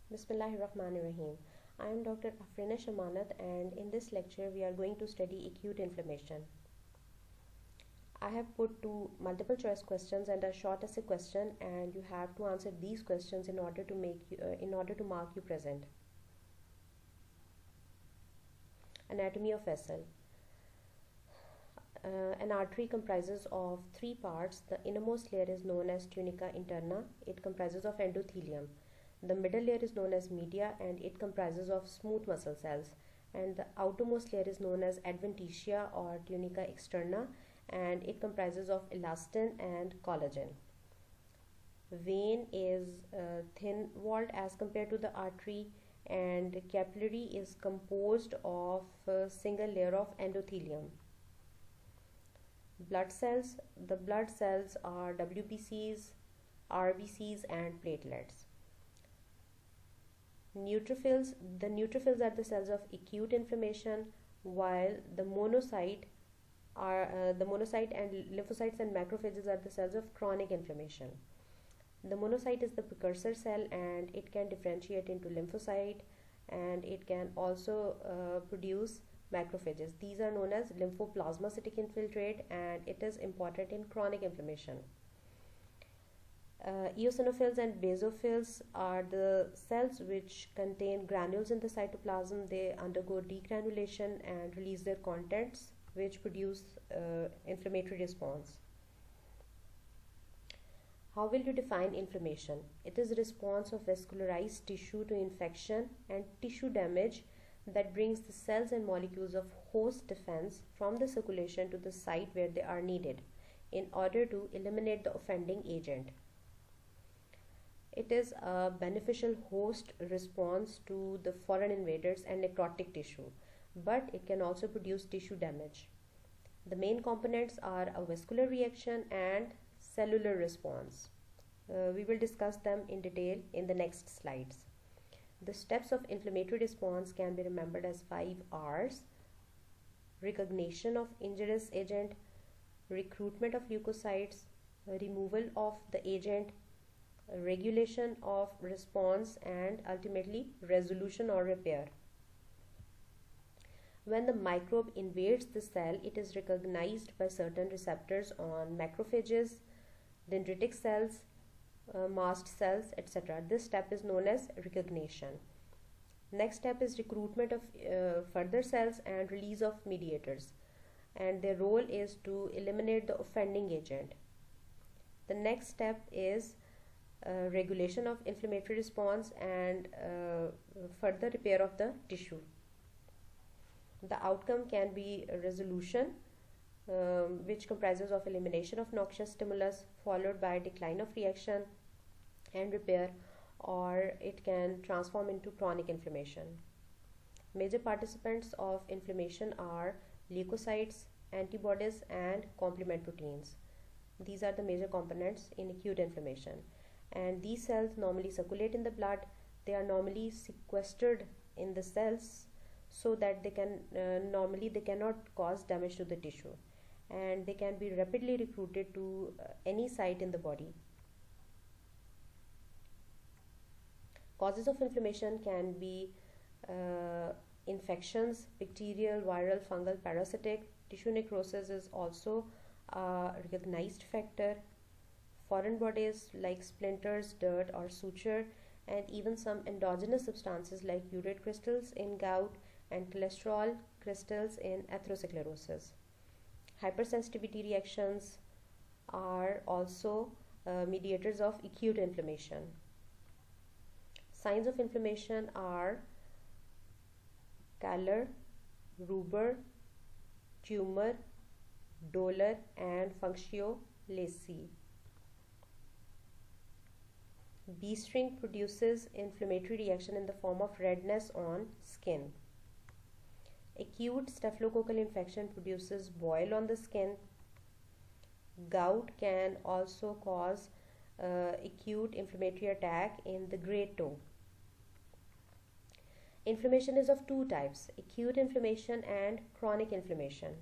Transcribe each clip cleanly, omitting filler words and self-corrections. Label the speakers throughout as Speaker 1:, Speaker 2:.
Speaker 1: Bismillahirrahmanirrahim. I am Dr. Afrina Shamanat, and in this lecture we are going to study acute inflammation. I have put two multiple choice questions and a short essay question, and you have to answer these questions in order to mark you present. Anatomy of vessel. An artery comprises of three parts. The innermost layer is known as tunica interna. It comprises of endothelium. The middle layer is known as media, and it comprises of smooth muscle cells. And the outermost layer is known as adventitia or tunica externa, and it comprises of elastin and collagen. Vein is thin walled as compared to the artery, and capillary is composed of a single layer of endothelium. Blood cells. The blood cells are WBCs, RBCs, and platelets. Neutrophils. The neutrophils are the cells of acute inflammation, while the monocyte and lymphocytes and macrophages are the cells of chronic inflammation. The monocyte is the precursor cell, and it can differentiate into lymphocyte, and it can also produce macrophages. These are known as lymphoplasmacytic infiltrate, and it is important in chronic inflammation. Eosinophils and basophils are the cells which contain granules in the cytoplasm. They undergo degranulation and release their contents, which produce inflammatory response. How will you define inflammation? It is a response of vascularized tissue to infection and tissue damage that brings the cells and molecules of host defense from the circulation to the site where they are needed in order to eliminate the offending agent. It is a beneficial host response to the foreign invaders and necrotic tissue, but it can also produce tissue damage. The main components are a vascular reaction and cellular response. We will discuss them in detail in the next slides. The steps of inflammatory response can be remembered as 5 R's: recognition of injurious agent, recruitment of leukocytes, removal of the agent, regulation of response, and ultimately resolution or repair. When the microbe invades the cell, it is recognized by certain receptors on macrophages, dendritic cells, mast cells, etc. This step is known as recognition. Next step is recruitment of further cells and release of mediators, and their role is to eliminate the offending agent. The next step is regulation of inflammatory response and further repair of the tissue. The outcome can be a resolution, which comprises of elimination of noxious stimulus followed by decline of reaction and repair, or it can transform into chronic inflammation. Major participants of inflammation are leukocytes, antibodies, and complement proteins. These are the major components in acute inflammation, and these cells normally circulate in the blood. They are normally sequestered in the cells so that they cannot cause damage to the tissue, and they can be rapidly recruited to any site in the body. Causes of inflammation can be infections, bacterial, viral, fungal, parasitic. Tissue necrosis is also a recognized factor. Foreign bodies like splinters, dirt, or suture, and even some endogenous substances like urate crystals in gout and cholesterol crystals in atherosclerosis. Hypersensitivity reactions are also mediators of acute inflammation. Signs of inflammation are Calor, rubor, tumor, dolor, and functio lacy. Bee sting produces inflammatory reaction in the form of redness on skin. Acute staphylococcal infection produces boil on the skin. Gout can also cause acute inflammatory attack in the great toe. Inflammation is of two types: acute inflammation and chronic inflammation.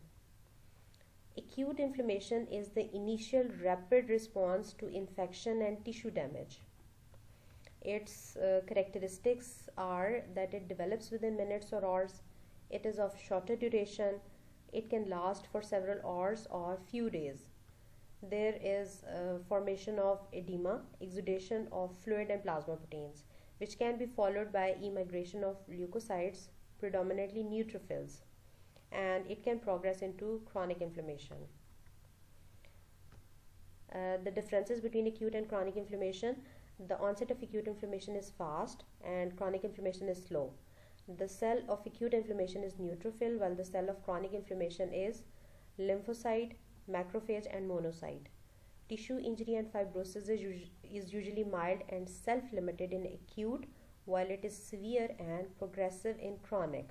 Speaker 1: Acute inflammation is the initial rapid response to infection and tissue damage. Its characteristics are that it develops within minutes or hours, it is of shorter duration, it can last for several hours or few days. There is formation of edema, exudation of fluid and plasma proteins, which can be followed by emigration of leukocytes, predominantly neutrophils, and it can progress into chronic inflammation. The differences between acute and chronic inflammation: the onset of acute inflammation is fast and chronic inflammation is slow. The cell of acute inflammation is neutrophil, while the cell of chronic inflammation is lymphocyte, macrophage, and monocyte. Tissue injury and fibrosis is usually mild and self-limited in acute, while it is severe and progressive in chronic.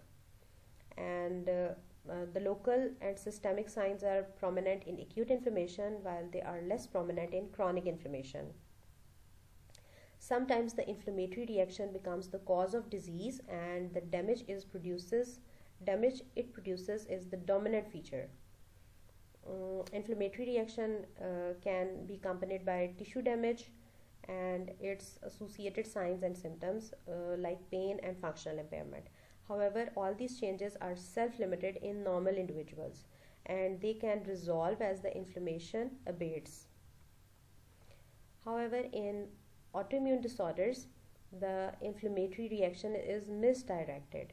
Speaker 1: And the local and systemic signs are prominent in acute inflammation, while they are less prominent in chronic inflammation. Sometimes the inflammatory reaction becomes the cause of disease, and the damage it produces is the dominant feature. Inflammatory reaction can be accompanied by tissue damage and its associated signs and symptoms like pain and functional impairment. However, all these changes are self-limited in normal individuals, and they can resolve as the inflammation abates. However, in autoimmune disorders, the inflammatory reaction is misdirected,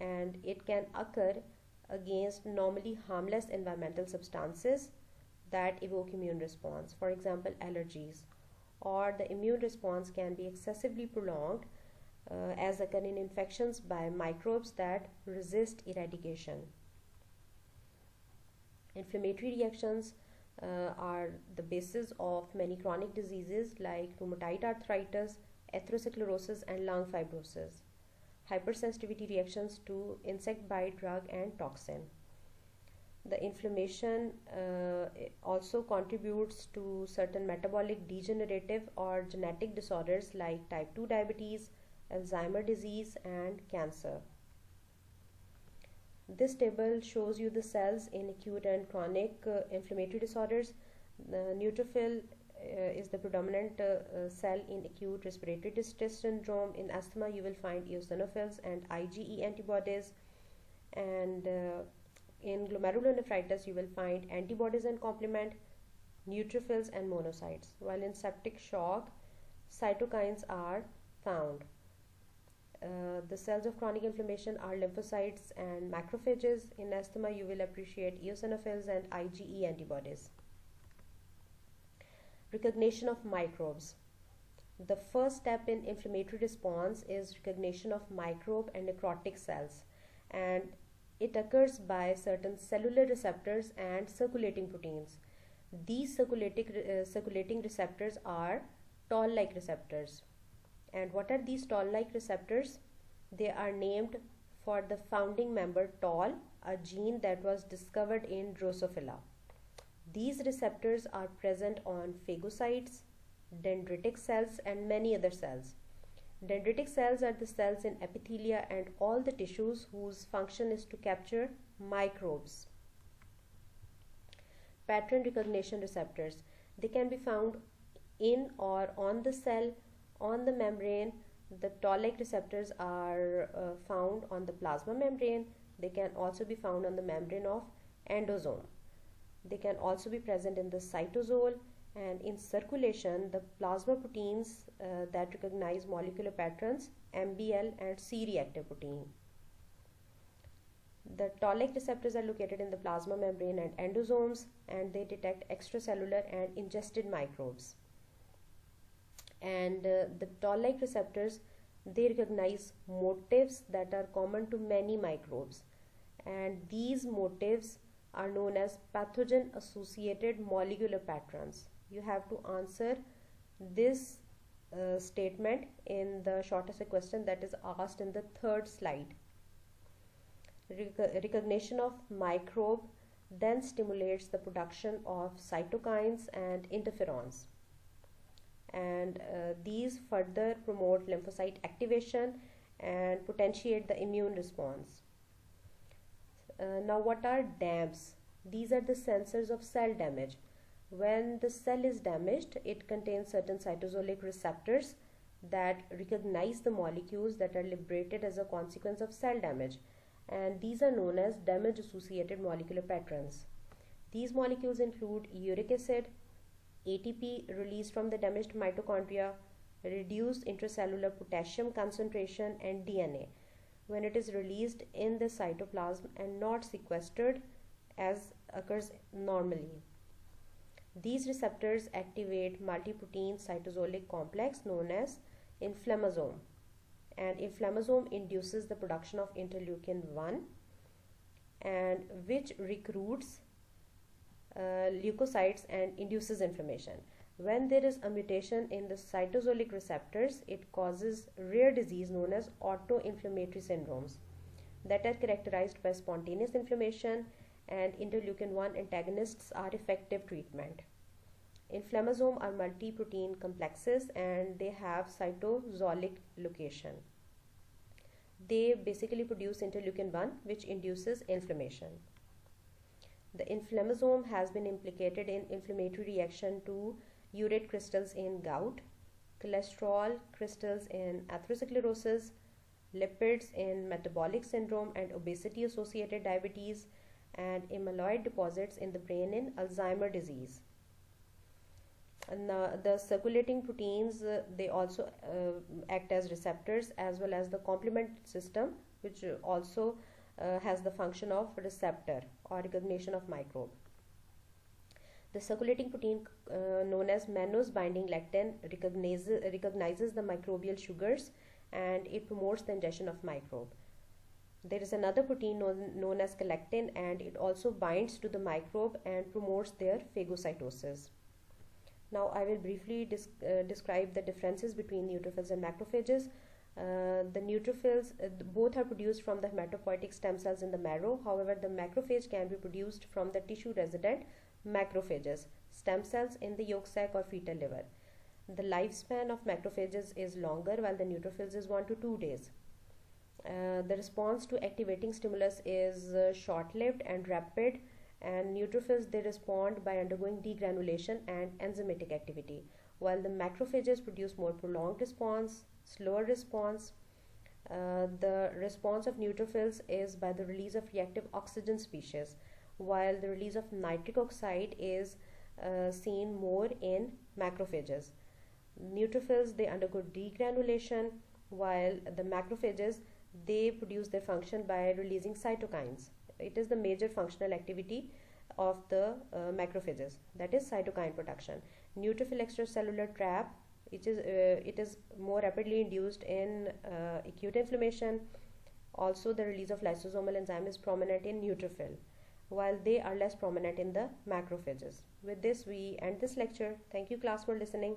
Speaker 1: and it can occur against normally harmless environmental substances that evoke immune response, for example allergies, or the immune response can be excessively prolonged as occur in infections by microbes that resist eradication. Inflammatory reactions are the basis of many chronic diseases like rheumatoid arthritis, atherosclerosis, and lung fibrosis. Hypersensitivity reactions to insect bite, drug, and toxin. The inflammation also contributes to certain metabolic degenerative or genetic disorders like type 2 diabetes, Alzheimer's disease, and cancer. This table shows you the cells in acute and chronic inflammatory disorders. The neutrophil is the predominant cell in acute respiratory distress syndrome. In asthma, you will find eosinophils and IgE antibodies, and in glomerulonephritis, you will find antibodies and complement, neutrophils, and monocytes. While in septic shock, cytokines are found. The cells of chronic inflammation are lymphocytes and macrophages. In asthma, you will appreciate eosinophils and IgE antibodies. Recognition of microbes. The first step in inflammatory response is recognition of microbe and necrotic cells, and it occurs by certain cellular receptors and circulating proteins. These circulating receptors are toll-like receptors. And what are these toll-like receptors? They are named for the founding member toll, a gene that was discovered in Drosophila. These receptors are present on phagocytes, dendritic cells, and many other cells. Dendritic cells are the cells in epithelia and all the tissues whose function is to capture microbes. Pattern recognition receptors. They can be found in or on the cell, on the membrane. The toll-like receptors are found on the plasma membrane. They can also be found on the membrane of endosome. They can also be present in the cytosol, and in circulation, the plasma proteins that recognize molecular patterns, MBL and C-reactive protein. The toll-like receptors are located in the plasma membrane and endosomes, and they detect extracellular and ingested microbes. And the toll-like receptors, they recognize motifs that are common to many microbes, and these motifs are known as pathogen associated molecular patterns. You have to answer this statement in the short essay question that is asked in the third slide. Recognition of microbe then stimulates the production of cytokines and interferons, and these further promote lymphocyte activation and potentiate the immune response. Now, what are DAMPs? These are the sensors of cell damage. When the cell is damaged, it contains certain cytosolic receptors that recognize the molecules that are liberated as a consequence of cell damage, and these are known as damage associated molecular patterns. These molecules include uric acid, ATP released from the damaged mitochondria, reduced intracellular potassium concentration, and DNA when it is released in the cytoplasm and not sequestered as occurs normally. These receptors activate multi-protein cytosolic complex known as inflammasome, and inflammasome induces the production of interleukin 1, and which recruits leukocytes and induces inflammation. When there is a mutation in the cytosolic receptors, it causes rare disease known as autoinflammatory syndromes that are characterized by spontaneous inflammation, and interleukin 1 antagonists are effective treatment. Inflammasome are multi-protein complexes and they have cytosolic location. They basically produce interleukin 1, which induces inflammation. The inflammasome has been implicated in inflammatory reaction to urate crystals in gout, cholesterol crystals in atherosclerosis, lipids in metabolic syndrome and obesity associated diabetes, and amyloid deposits in the brain in Alzheimer's disease. And the circulating proteins, they also act as receptors, as well as the complement system, which also has the function of receptor or recognition of microbe. The circulating protein known as mannose binding lectin recognizes the microbial sugars, and it promotes the ingestion of microbe. There is another protein known as galectin, and it also binds to the microbe and promotes their phagocytosis. Now I will briefly describe the differences between neutrophils and macrophages. The neutrophils, both are produced from the hematopoietic stem cells in the marrow. However, the macrophage can be produced from the tissue resident macrophages, stem cells in the yolk sac or fetal liver. The lifespan of macrophages is longer, while the neutrophils is 1 to 2 days. The response to activating stimulus is short-lived and rapid, and neutrophils, they respond by undergoing degranulation and enzymatic activity, while the macrophages produce more prolonged response, slower response. The response of neutrophils is by the release of reactive oxygen species, while the release of nitric oxide is seen more in macrophages. Neutrophils, they undergo degranulation, while the macrophages, they produce their function by releasing cytokines. It is the major functional activity of the macrophages, that is cytokine production. Neutrophil extracellular trap, it is more rapidly induced in acute inflammation. Also, the release of lysosomal enzyme is prominent in neutrophil, while they are less prominent in the macrophages. With this, we end this lecture. Thank you, class, for listening.